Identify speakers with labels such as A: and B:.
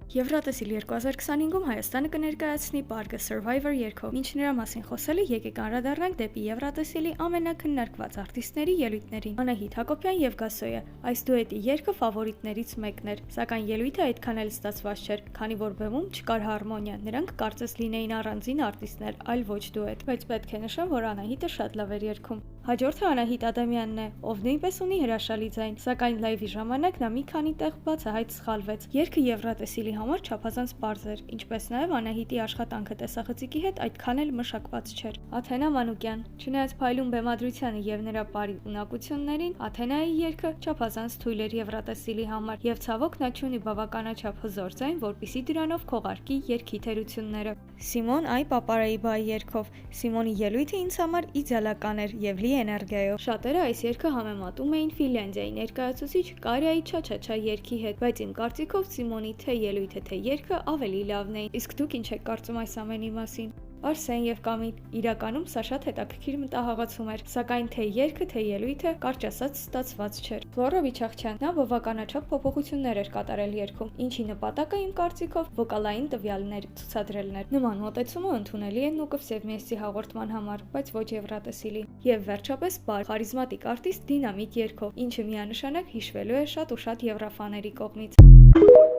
A: Եվրատեսիլ 2025-ում Հայաստանը կներկայացնի պարկը Survivor երգով, ինչ նրա մասին խոսել է, եկեք անդրադառնանք դեպի Եվրատեսիլի ամենաքննարկված արտիստների ելույթներին։ Անահիտ Հակոբյան եւ Գասոյը այս դուետի երգը ֆավորիտներից մեկն էր, սակայն ելույթը այդքան էլ ստացված չէր, քանի որ բեմում չկար հարմոնիա, նրանք կարծես լինեին առանձին արտիստներ, այլ ոչ դուետ, բայց պետք է նշեմ, որ Անահիտը շատ լավ էր երգում։ Հաջորդը Անահիտ Ադամյանն է, ով նույնպես ունի հրաշալի ձայն, սակայն լայվի ժամանակ նա մի քանի տեղ բացահայտ սխալվեց։ Երգը Եվրատեսիլի համար չափազանց պարզ էր, ինչպես նաև Անահիտի աշխատանքը տեսախցիկի հետ այդքան էլ մշակված չէր։ Աթենա Մանուկյան, չնայած փայլուն բեմադրությանը եւ նրա բարի ունակություններին, Աթենայի երգը չափազանց թույլ էր Եվրատեսիլի համար եւ ցավոք նա չունի բավականաչափ հզոր ձայն, որպիսի դրանով քողարկի երգի թերությունները։ Սիմոն այ պապարեիբայի երգով։ Սիմոնի ելույթը ինձ համար իդեալական էր եւ լի էներգիայով։ Շատերը այս երգը համեմատում էին Ֆինլանդիայի ներկայացուցիչ Կարիայի Չաչաչա երգի հետ, բայց իմ կարծիքով Սիմոնի թե ելույթը թե երգը ավելի լավն էին։ Իսկ դուք ինչ եք կարծում այս ամենի մասին։ Արսեն եւ Կամիլ, իրականում սա շատ հետաքրքիր մտահղացում էր, սակայն թե երգը թե ելույթը կարճ ասած ստացված չէր։ Ֆլորա Վիչախչյան, նա բավականաչափ փոփոխություններ էր կատարել երգում, ինչի նպատակը իմ կարծիքով վոկալային տվյալներ ցուցադրելն էր։ Նման մոտեցումը ընդունելի է Նուկով Սևմիեսի հաղորդման համար, բայց ոչ Եվրատեսիլի։ Եվ վերջապես բար խարիզմատիկ արտիստ դինամիկ երգով, ինչը միանշանակ հիշվելու է շատ ու շատ եվրոֆաների կողմից։